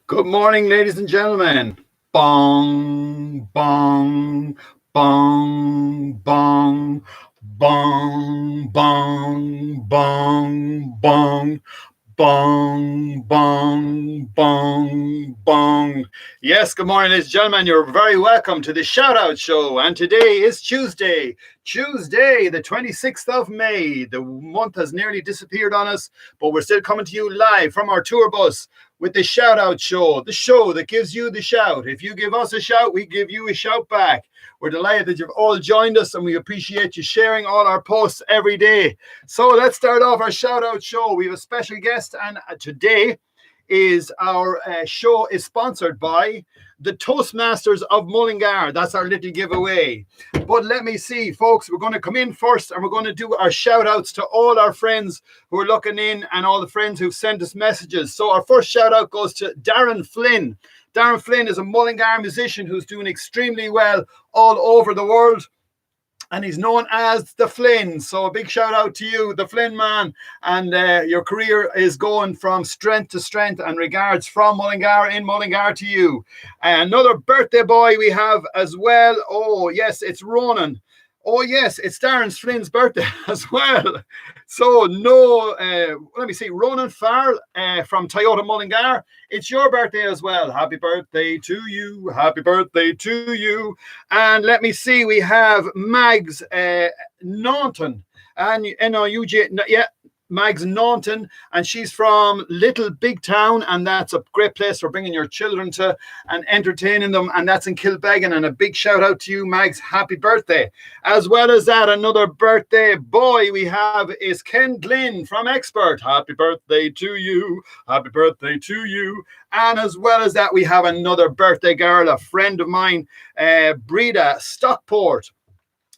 Good morning, ladies and gentlemen. Bong, bong, bong, bong, bong, bong, bong, bong. Bong, bong, bong, bong. Yes, good morning, ladies and gentlemen. You're very welcome to the Shout Out Show. And today is Tuesday, the 26th of May. The month has nearly disappeared on us, but we're still coming to you live from our tour bus with the Shout Out Show, the show that gives you the shout. If you give us a shout, we give you a shout back. We're delighted that you've all joined us, and we appreciate you sharing all our posts every day. So let's start off our shout out show. We have a special guest, and today is our show is sponsored by the Toastmasters of Mullingar. That's our little giveaway. But let me see, folks, we're going to come in first, and we're going to do our shout outs to all our friends who are looking in and all the friends who've sent us messages. So our first shout out goes to Darren Flynn. Darren Flynn is a Mullingar musician who's doing extremely well all over the world, and he's known as the Flynn. So a big shout out to you, the Flynn man, and your career is going from strength to strength, and regards from Mullingar in Mullingar to you. Another birthday boy we have as well. Oh yes, it's Ronan. Oh yes, it's Darren Flynn's birthday as well. So let me see, Ronan Farrell from Toyota Mullingar. It's your birthday as well. Happy birthday to you. Happy birthday to you. And let me see, we have Mags Naunton. And N-O-U-G, yeah, Mags Naunton, and she's from Little Big Town, and that's a great place for bringing your children to and entertaining them, and that's in Kilbeggan. And a big shout out to you, Mags. Happy birthday. As well as that, another birthday boy we have is Ken Glynn from Expert. Happy birthday to you. Happy birthday to you. And as well as that, we have another birthday girl, a friend of mine, Breda Stockport.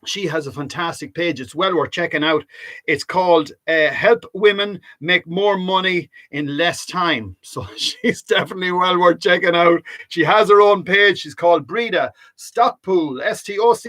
She has a fantastic page. It's well worth checking out. It's called Help Women Make More Money in Less Time. So she's definitely well worth checking out. She has her own page. She's called Breda Stockpool, Stockpool.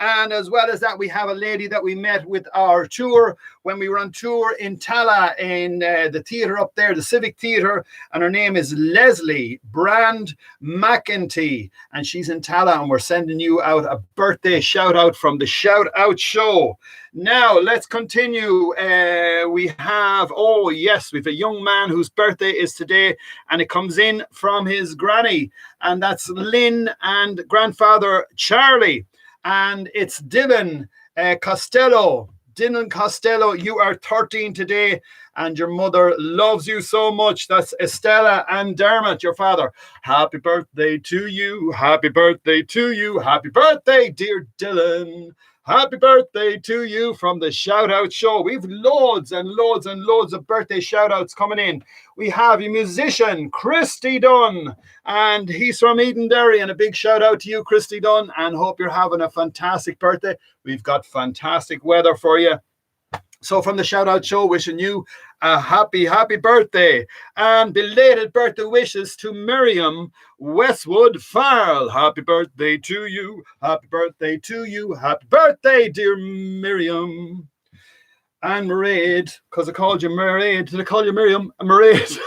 And as well as that, we have a lady that we met with our tour when we were on tour in Tala in the theatre up there, the Civic Theatre. And her name is Leslie Brand McEntee. And she's in Tala, and we're sending you out a birthday shout out from the Shout Out Show. Now let's continue. We have we have a young man whose birthday is today, and it comes in from his granny, and that's Lynn and grandfather Charlie, and it's Dylan Costello. Dylan Costello, you are 13 today, and your mother loves you so much. That's Estella and Dermot, your father. Happy birthday to you. Happy birthday to you. Happy birthday, dear Dylan. Happy birthday to you from the Shout Out Show. We've loads and loads and loads of birthday shout outs coming in. We have a musician, Christy Dunn, and he's from Edenderry. And a big shout out to you, Christy Dunn, and hope you're having a fantastic birthday. We've got fantastic weather for you. So from the Shout Out Show, wishing you a happy birthday. And belated birthday wishes to Miriam Westwood Farrell. Happy birthday to you. Happy birthday to you. Happy birthday, dear Miriam. And Mairead, because I called you Mairead. Did I call you Miriam? Mairead.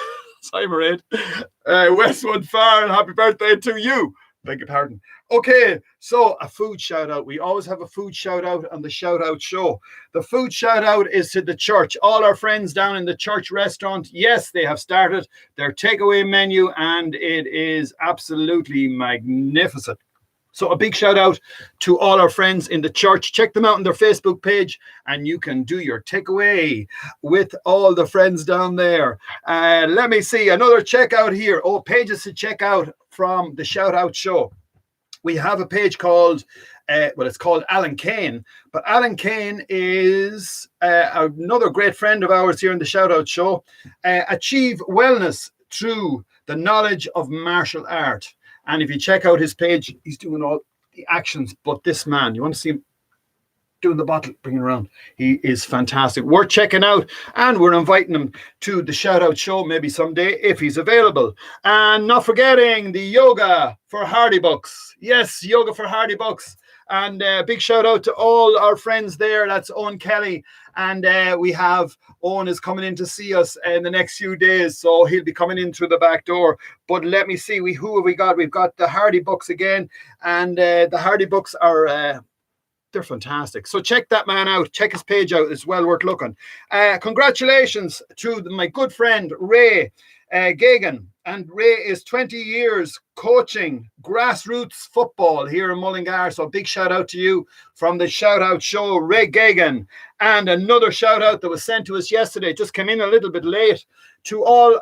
Sorry, Mairead. Westwood Farrell, happy birthday to you. Beg your pardon. Okay, so a food shout out. We always have a food shout out on the Shout Out Show. The food shout out is to the church. All our friends down in the church restaurant, yes, they have started their takeaway menu, and it is absolutely magnificent. So a big shout out to all our friends in the church. Check them out on their Facebook page, and you can do your takeaway with all the friends down there. Let me see, another checkout here. Oh, pages to check out from the Shout Out Show. We have a page called, it's called Alan Kane. But Alan Kane is another great friend of ours here in the Shout Out Show. Achieve wellness through the knowledge of martial art. And if you check out his page, he's doing all the actions. But this man, you want to see him doing the bottle, bringing around. He is fantastic. Worth checking out. And we're inviting him to the Shout Out Show maybe someday if he's available. And not forgetting the Yoga for Hardy Bucks. Yes, Yoga for Hardy Bucks. And big shout out to all our friends there. That's Owen Kelly. And we have Owen is coming in to see us in the next few days. So he'll be coming in through the back door. But let me see, who have we got? We've got the Hardy Books again. And the Hardy Books are... they're fantastic. So check that man out. Check his page out. It's well worth looking. Congratulations to my good friend, Ray Gagan. And Ray is 20 years coaching grassroots football here in Mullingar. So big shout out to you from the Shout Out Show, Ray Gagan. And another shout out that was sent to us yesterday, just came in a little bit late, to all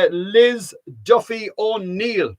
Liz Duffy O'Neill.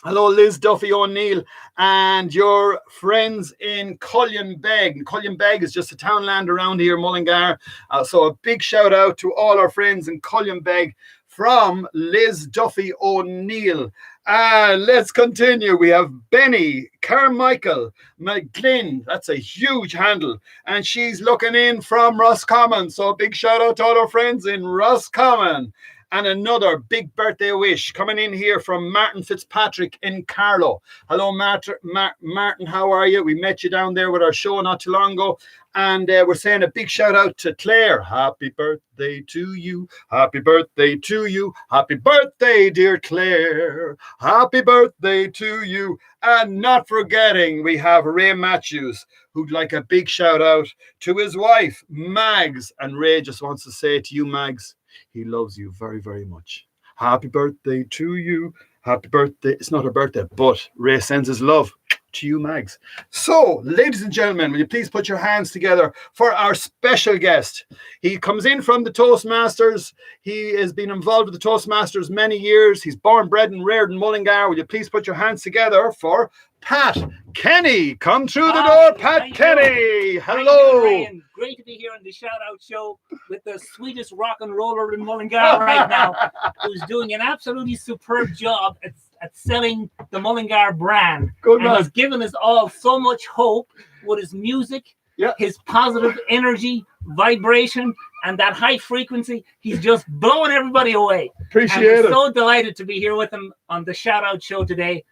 Hello, Liz Duffy O'Neill and your friends in Cullion-Beg. Cullion-Beg is just a townland around here, Mullingar. So a big shout out to all our friends in Cullion-Beg from Liz Duffy O'Neill. Let's continue. We have Benny Carmichael McGlynn. That's a huge handle. And she's looking in from Roscommon. So a big shout out to all our friends in Roscommon. And another big birthday wish coming in here from Martin Fitzpatrick in Carlow. Hello, Martin, how are you? We met you down there with our show not too long ago. And we're saying a big shout out to Claire. Happy birthday to you. Happy birthday to you. Happy birthday, dear Claire. Happy birthday to you. And not forgetting, we have Ray Matthews, who'd like a big shout out to his wife, Mags. And Ray just wants to say to you, Mags, he loves you very, very much. Happy birthday to you. Happy birthday. It's not her birthday, but Ray sends his love to you, Mags. So, ladies and gentlemen, will you please put your hands together for our special guest? He comes in from the Toastmasters. He has been involved with the Toastmasters many years. He's born, bred, and reared in Mullingar. Will you please put your hands together for Pat Kenny? Come through the door, Pat Kenny. Hello. Great to be here on the Shout Out Show with the sweetest rock and roller in Mullingar right now, who's doing an absolutely superb job at selling the Mullingar brand. Good and man. He's given us all so much hope with his music, his positive energy, vibration, and that high frequency. He's just blowing everybody away. Appreciate it. So delighted to be here with him on the Shout Out Show today.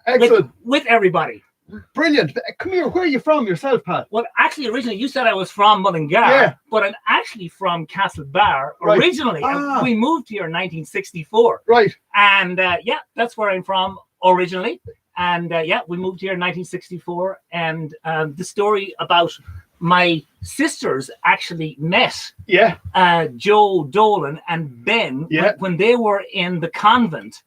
Excellent. With everybody. Brilliant. Come here. Where are you from yourself, Pat? Well, actually, originally you said I was from Mullingar, but I'm actually from Castlebar originally. We moved here in 1964. Right. And that's where I'm from originally. And we moved here in 1964. And the story about my sisters actually met Joe Dolan and Ben when they were in the convent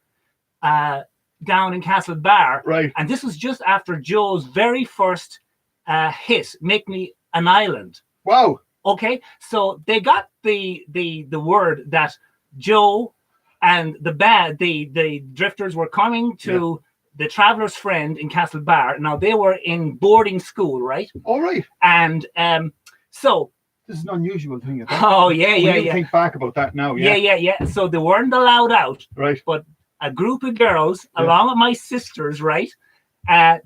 down in Castlebar. Right. And this was just after Joe's very first hit, Make Me an Island. Wow. Okay. So they got the word that Joe and the Drifters were coming to the Traveller's Friend in Castlebar. Now they were in boarding school, right? All right. And so this is an unusual thing. Oh yeah. Think back about that now. Yeah. So they weren't allowed out. Right. But a group of girls, along with my sisters, right?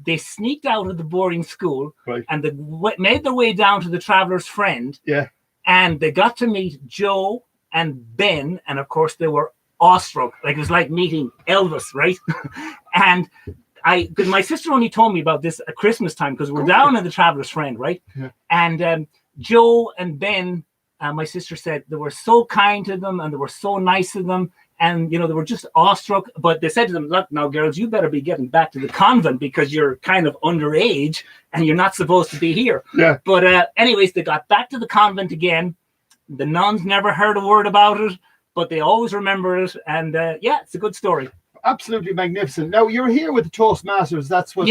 They sneaked out of the boarding school, and they made their way down to the Traveller's Friend. Yeah. And they got to meet Joe and Ben, and of course they were awestruck. Like it was like meeting Elvis, right? And because my sister only told me about this at Christmas time, because we're down in the Traveller's Friend, right? Yeah. And Joe and Ben, my sister said they were so kind to them and they were so nice to them. And, they were just awestruck. But they said to them, look, now, girls, you better be getting back to the convent because you're kind of underage and you're not supposed to be here. Yeah. But anyways, they got back to the convent again. The nuns never heard a word about it, but they always remember it. And, it's a good story. Absolutely magnificent. Now, you're here with the Toastmasters. That's what.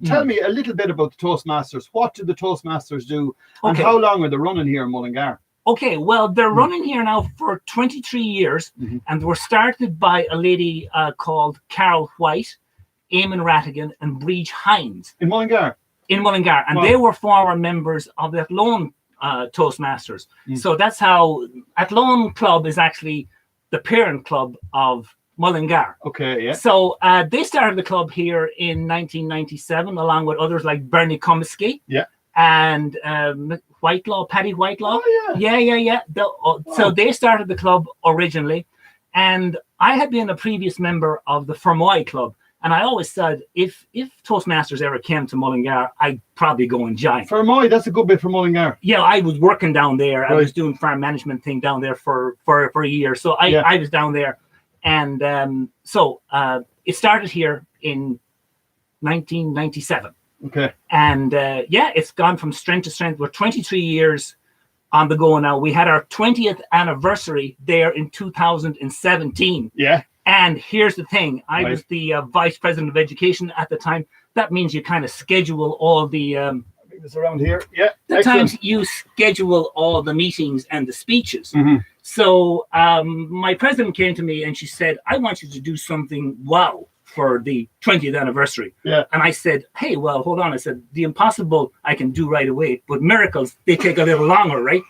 Tell me a little bit about the Toastmasters. What do the Toastmasters do? And how long are they running here in Mullingar? Okay, well, they're running here now for 23 years, and they were started by a lady called Carol White, Eamon Rattigan, and Breach Hines. In Mullingar? In Mullingar, and they were former members of the Athlone Toastmasters. So that's how Athlone Club is actually the parent club of Mullingar. Okay, yeah. So they started the club here in 1997, along with others like Bernie Comiskey. Yeah. And Paddy Whitelaw. Oh, yeah. So they started the club originally, and I had been a previous member of the Fermoy Club, And I always said, if Toastmasters ever came to Mullingar, I'd probably go and join. Fermoy, that's a good bit for Mullingar. Yeah, I was working down there. Right. I was doing farm management thing down there for a year. So I was down there. And so it started here in 1997. Okay. And it's gone from strength to strength. We're 23 years on the go now. We had our 20th anniversary there in 2017. Yeah. And here's the thing. I was the vice president of education at the time. That means you kind of schedule all the... it's around here. Yeah. The times you schedule all the meetings and the speeches. Mm-hmm. So my president came to me and she said, I want you to do something wow for the 20th anniversary. Yeah. And I said, hey, well, hold on. I said, the impossible I can do right away, but miracles, they take a little longer, right?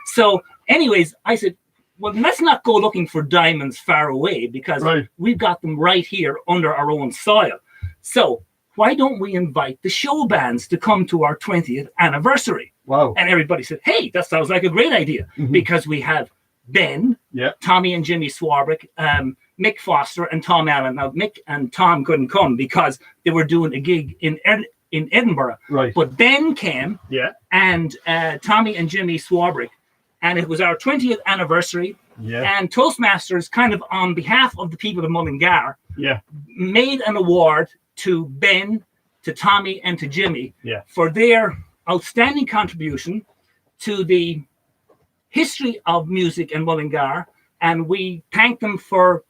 So anyways, I said, well, let's not go looking for diamonds far away because we've got them right here under our own soil. So why don't we invite the show bands to come to our 20th anniversary? Wow. And everybody said, hey, that sounds like a great idea because we have Ben, Tommy and Jimmy Swarbrick, Mick Foster and Tom Allen. Now, Mick and Tom couldn't come because they were doing a gig in Edinburgh. Right. But Ben came and Tommy and Jimmy Swarbrick. And it was our 20th anniversary. Yeah. And Toastmasters, kind of on behalf of the people of Mullingar, made an award to Ben, to Tommy, and to Jimmy for their outstanding contribution to the history of music in Mullingar. And we thank them for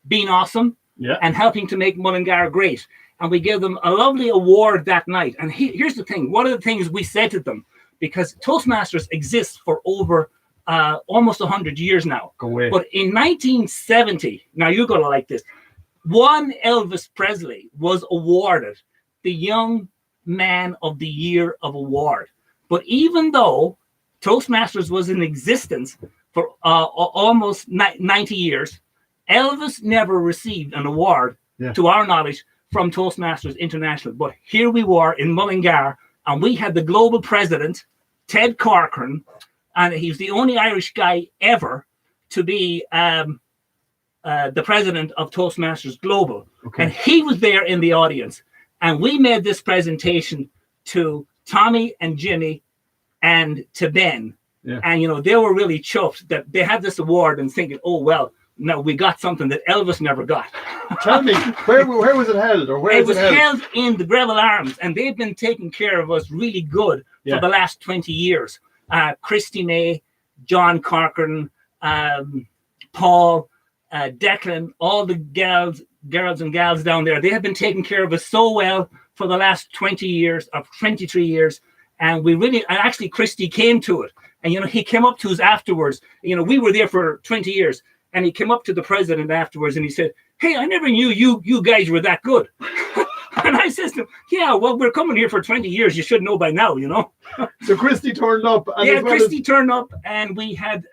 being awesome and helping to make Mullingar great. And we gave them a lovely award that night. And here's the thing. One of the things we said to them, because Toastmasters exists for over almost 100 years now. Go away. But in 1970, now you're going to like this, one Elvis Presley was awarded the Young Man of the Year of award. But even though Toastmasters was in existence for almost 90 years, Elvis never received an award, to our knowledge, from Toastmasters International. But here we were in Mullingar, and we had the global president, Ted Corcoran, and he's the only Irish guy ever to be the president of Toastmasters Global. Okay. And he was there in the audience. And we made this presentation to Tommy and Jimmy and to Ben. Yeah. And, you know, they were really chuffed that they had this award and thinking, oh, well, no, we got something that Elvis never got. Tell me, where was it held? Or where it was held in the Greville Arms, and they've been taking care of us really good for the last 20 years. Christy May, John Corcoran, Paul, Declan, all the girls and gals down there, they have been taking care of us so well for the last 20 years, or 23 years. And we really, and actually Christy came to it. And, you know, he came up to us afterwards. You know, we were there for 20 years. And he came up to the president afterwards and he said, hey, I never knew you guys were that good. And I said to him, yeah, well, we're coming here for 20 years. You should know by now, you know. So Christy turned up. And Christy turned up, and we had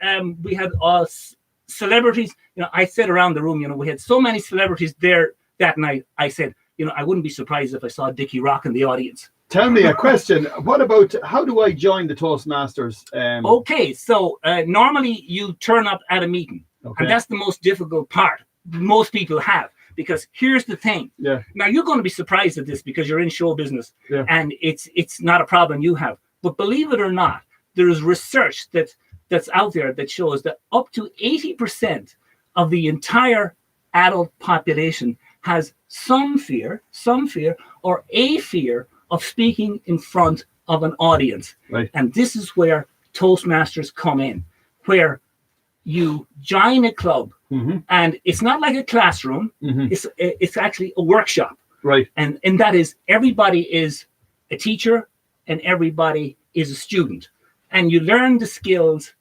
celebrities. You know, I said around the room, you know, we had so many celebrities there that night. I said, you know, I wouldn't be surprised if I saw Dickie Rock in the audience. Tell me a question. What about, how do I join the Toastmasters? Okay, so normally you turn up at a meeting. Okay. And that's the most difficult part most people have, because here's the thing. Yeah. Now you're going to be surprised at this because you're in show business, and it's not a problem you have. But believe it or not, there is research that's out there that shows that up to 80% of the entire adult population has some fear or a fear of speaking in front of an audience. Right. And this is where Toastmasters come in, where you join a club, and it's not like a classroom. It's actually a workshop, right? And that is, everybody is a teacher and everybody is a student, and you learn the skills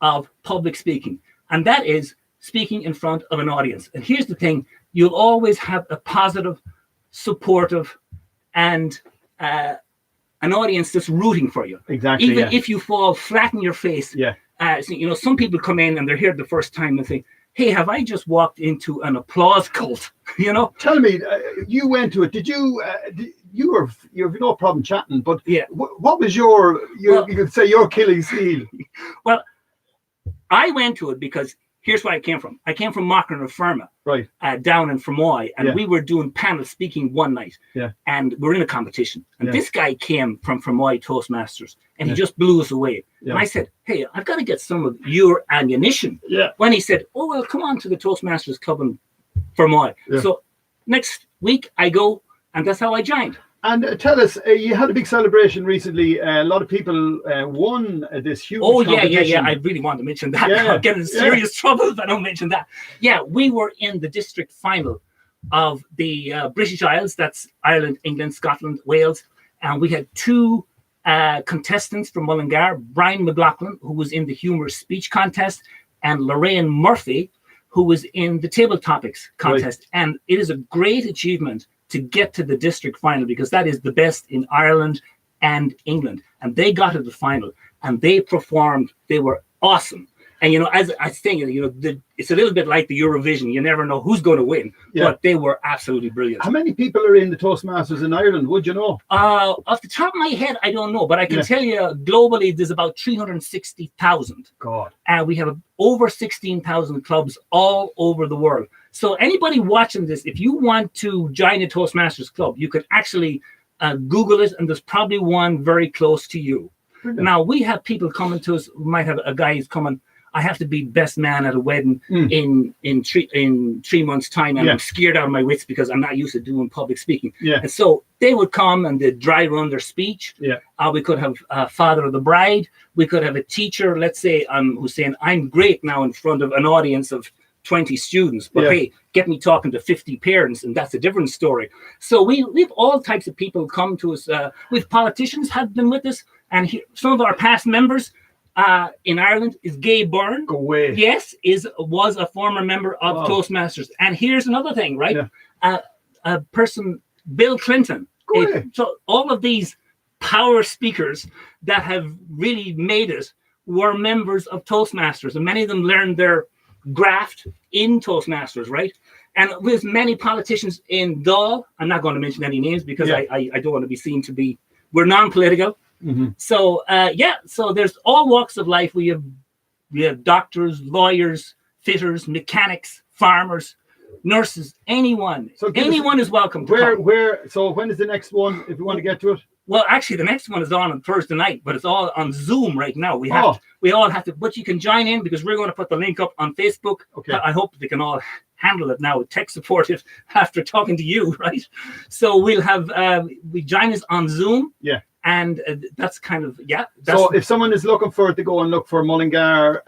of public speaking, and that is speaking in front of an audience. And here's the thing: you'll always have a positive, supportive, and an audience that's rooting for you. Exactly. Even if you fall flat on your face. Yeah. So, you know, some people come in and they're here the first time and think, hey, have I just walked into an applause cult? You know? Tell me, you went to it. Did you, you have no problem chatting, but what was you could say your Achilles heel? Well, I went to it because here's where I came from. I came from Mockern of Ferma, Right. Down in Fermoy, and Yeah. we were doing panel speaking one night. Yeah. And we were in a competition. And Yeah. this guy came from Fermoy Toastmasters, and he Yeah. just blew us away. Yeah. And I said, hey, I've got to get some of your ammunition. Yeah. When he said, oh, well, come on to the Toastmasters Club in Fermoy. Yeah. So next week I go, and that's how I joined. And tell us, you had a big celebration recently. A lot of people won this huge competition. I really want to mention that. Yeah, I'll get in serious trouble if I don't mention that. Yeah, we were in the district final of the British Isles. That's Ireland, England, Scotland, Wales. And we had two contestants from Mullingar, Brian McLaughlin, who was in the humorous speech contest, and Lorraine Murphy, who was in the table topics contest. Right. And it is a great achievement to get to the district final, because that is the best in Ireland and England. And they got to the final and they performed. They were awesome. And, you know, as I think, you know, it's a little bit like the Eurovision. You never know who's going to win, but they were absolutely brilliant. How many people are in the Toastmasters in Ireland? Would you know? Off the top of my head, I don't know, but I can tell you globally, there's about 360,000. God. And we have over 16,000 clubs all over the world. So anybody watching this, if you want to join a Toastmasters club, you can actually Google it, and there's probably one very close to you. Brilliant. Now, we have people coming to us. We might have a guy who's coming, I have to be best man at a wedding in 3 months' time, and I'm scared out of my wits because I'm not used to doing public speaking. Yeah. And so they would come and they'd dry run their speech. Yeah. We could have a father of the bride. We could have a teacher, let's say, who's saying, I'm great now in front of an audience of 20 students, but hey, get me talking to 50 parents, and that's a different story. So we've all types of people come to us. We've politicians have been with us, and some of our past members in Ireland is Gay Byrne. Go away. Yes, was a former member of Toastmasters. And here's another thing, right? Yeah. A person, Bill Clinton. Go away. So all of these power speakers that have really made it were members of Toastmasters, and many of them learned their graft in Toastmasters, right? And with many politicians in Dolan, I'm not going to mention any names because I don't want to be seen to be, we're non-political. Mm-hmm. So so there's all walks of life. We have doctors, lawyers, fitters, mechanics, farmers, nurses, anyone. So anyone is welcome to come. So when is the next one, if you want to get to it? Well, actually, the next one is on Thursday night, but it's all on Zoom right now. We all have to, but you can join in because we're going to put the link up on Facebook. Okay. I hope they can all handle it now with tech support after talking to you, right? So we'll have, we join us on Zoom. Yeah. And that's kind of, So if someone is looking for it, to go and look for Mullingar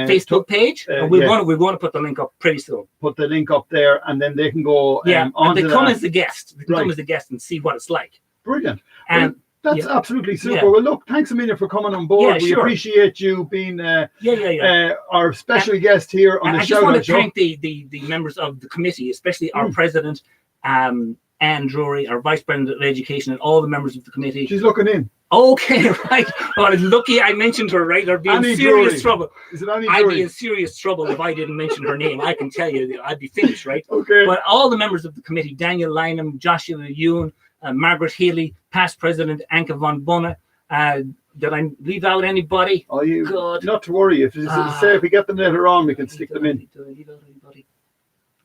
Facebook page, we're going to put the link up pretty soon. Put the link up there, and then they can go and they come as the guest. They can come as the guest and see what it's like. Brilliant. And that's absolutely super. Well, look, thanks a million for coming on board. We appreciate you being our special guest here on the show. I just want to thank the members of the committee, especially our president, Anne Drury, our vice president of education, and all the members of the committee. She's looking in. Okay, right. Well, it's lucky I mentioned her, right? I'd be in serious trouble. Is it Annie I'd Drury? be in serious trouble if I didn't mention her name. I can tell you, I'd be finished, right? Okay. But all the members of the committee, Daniel Lynham, Joshua Ewan, Margaret Healy, past president Anka von Bunna. Did I leave out anybody? Oh, not to worry. If we get them later on, we can stick them in. Did I leave out anybody?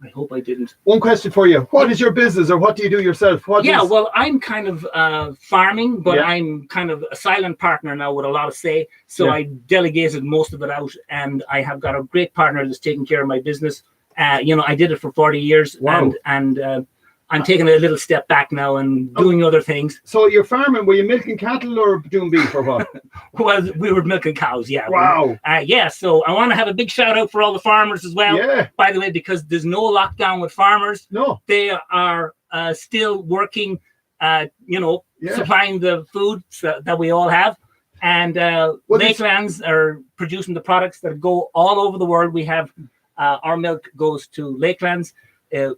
I hope I didn't. One question for you. What is your business, or what do you do yourself? Well, I'm kind of farming, but I'm kind of a silent partner now with a lot of say. So I delegated most of it out, and I have got a great partner that's taking care of my business. I did it for 40 years. Wow. And I'm taking a little step back now and doing other things. So you're farming, were you milking cattle or doing beef or what? Well, we were milking cows, Wow. So I want to have a big shout out for all the farmers as well. Yeah. By the way, because there's no lockdown with farmers. No. They are still working, supplying the food that we all have. And Lakelands are producing the products that go all over the world. We have our milk goes to Lakelands,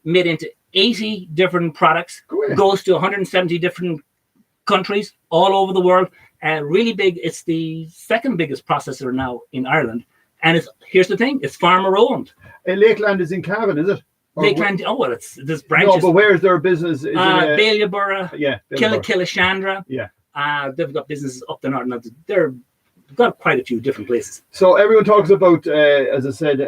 made into 80 different products, goes to 170 different countries all over the world. Really big. It's the second biggest processor now in Ireland. And here's the thing, it's farmer owned. Lakeland is in Cavan, is it? Lakeland, there's branches. No, but where's their business? Is Ballyborough, Killashandra. Yeah. They've got businesses up the north. They're we've got quite a few different places. So everyone talks about, as I said,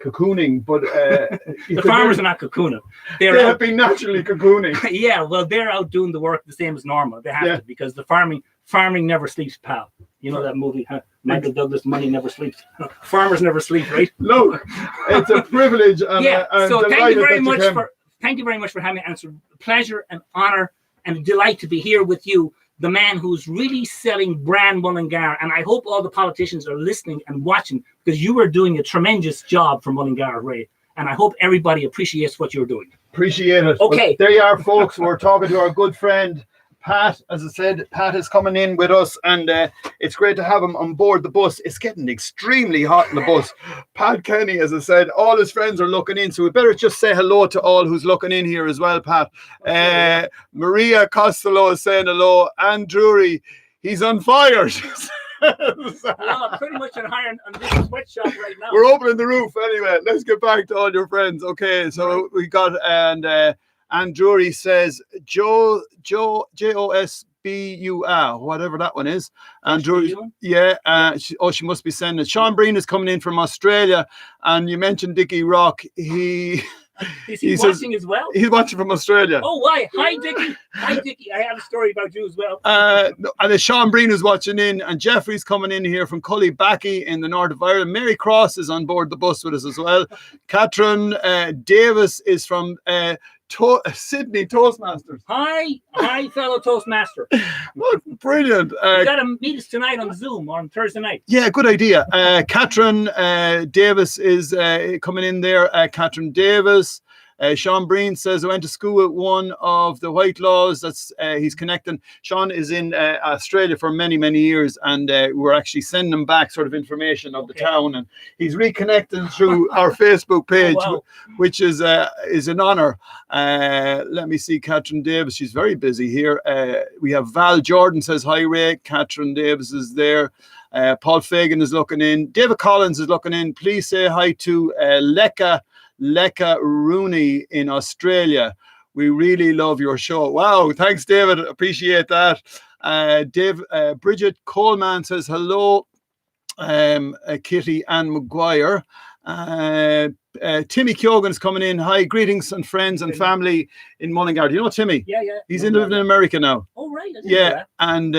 cocooning, but the farmers are not cocooning. They have been naturally cocooning. Yeah, well, they're out doing the work the same as normal. They have to, because the farming never sleeps, pal. You know that movie, huh? Michael Douglas, Money Never Sleeps. Farmers never sleep, right? Look, it's a privilege. And so thank you very much for having me. And it's a pleasure and honor and a delight to be here with you, the man who's really selling brand Mullingar. And I hope all the politicians are listening and watching, because you are doing a tremendous job for Mullingar, Ray. And I hope everybody appreciates what you're doing. Appreciate it. Okay. But there you are, folks. We're talking to our good friend, Pat. As I said, Pat is coming in with us, and it's great to have him on board the bus. It's getting extremely hot in the bus. Pat Kenny, as I said, all his friends are looking in, so we better just say hello to all who's looking in here as well, Pat. Maria Costello is saying hello. Anne Drury, he's on fire. Well, pretty much on this sweatshop right now. We're opening the roof anyway. Let's get back to all your friends. Okay, so we got, and Anne Drury says JOSBUR, whatever that one is. And Drury, yeah, she must be sending it. Sean Breen is coming in from Australia, and you mentioned Dickie Rock. Is he watching as well? He's watching from Australia. Oh, why? Hi, Dickie. Hi, Dickie. I have a story about you as well. And Sean Breen is watching in, and Jeffrey's coming in here from Cullybackey in the north of Ireland. Mary Cross is on board the bus with us as well. Catherine Davis is from Sydney Toastmasters. Hi, fellow Toastmaster. Well, brilliant. You got to meet us tonight on Zoom on Thursday night. Yeah, good idea. Catherine Davis is coming in there. Catherine Davis. Sean Breen says, I went to school with one of the Whitelaws. That's he's connecting. Sean is in Australia for many, many years, and we're actually sending him back sort of information of the town, and he's reconnecting through our Facebook page, which is an honor. Let me see, Catherine Davis. She's very busy here. We have Val Jordan says, hi, Ray. Catherine Davis is there. Paul Fagan is looking in. David Collins is looking in. Please say hi to Leka Rooney in Australia. We really love your show. Wow, thanks, David. Appreciate that. Bridget Coleman says hello. Kitty Ann McGuire. Timmy Kyogan is coming in. Hi, greetings and friends and family in Mullingar. Do you know Timmy? Yeah. He's living in America now. Oh, right. Yeah, and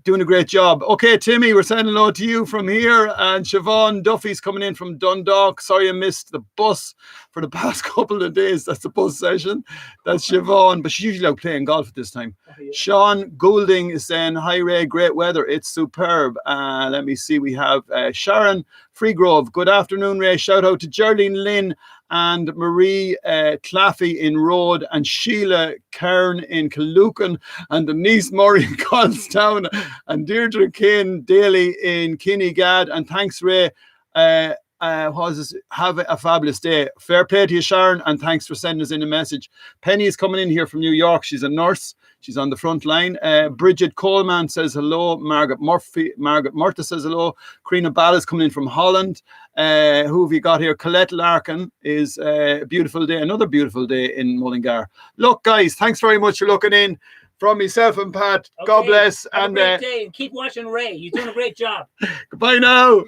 doing a great job. Okay, Timmy, we're saying hello to you from here. And Siobhan Duffy's coming in from Dundalk. Sorry I missed the bus for the past couple of days. That's the bus session. That's Siobhan, but she's usually out playing golf at this time. Oh, yeah. Sean Goulding is saying, hi, Ray, great weather. It's superb. Let me see. We have Sharon Freegrove. Good afternoon, Ray. Shout out to Geraldine Lynn and Marie Claffey in Road, and Sheila Kern in Killucan, and Denise Murray in Colstown, and Deirdre Kane Daly in Kinnegad. And thanks, Ray. Have a fabulous day. Fair play to you, Sharon, and thanks for sending us in a message. Penny is coming in here from New York. She's a nurse. She's on the front line. Bridget Coleman says hello. Margaret Murtha says hello. Karina Ball is coming in from Holland. Who have you got here? Colette Larkin is a beautiful day. Another beautiful day in Mullingar. Look, guys, thanks very much for looking in. From myself and Pat, okay. God bless. Have a great day, and keep watching Ray. He's doing a great job. Goodbye now.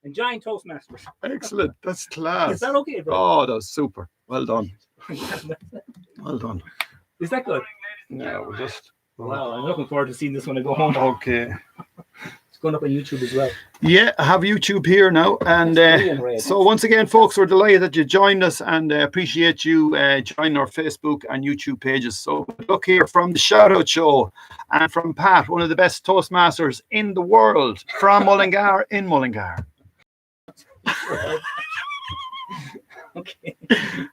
Enjoying Toastmasters. Excellent. That's class. Is that okay, bro? Oh, that was super. Well done. Well done. Is that good? No, we're just... Wow, I'm looking forward to seeing this when I go home. Okay. It's going up on YouTube as well. Yeah, I have YouTube here now. And so once again, folks, we're delighted that you joined us, and appreciate you joining our Facebook and YouTube pages. So look here from the Shout Out Show and from Pat, one of the best Toastmasters in the world, from Mullingar in Mullingar. Okay.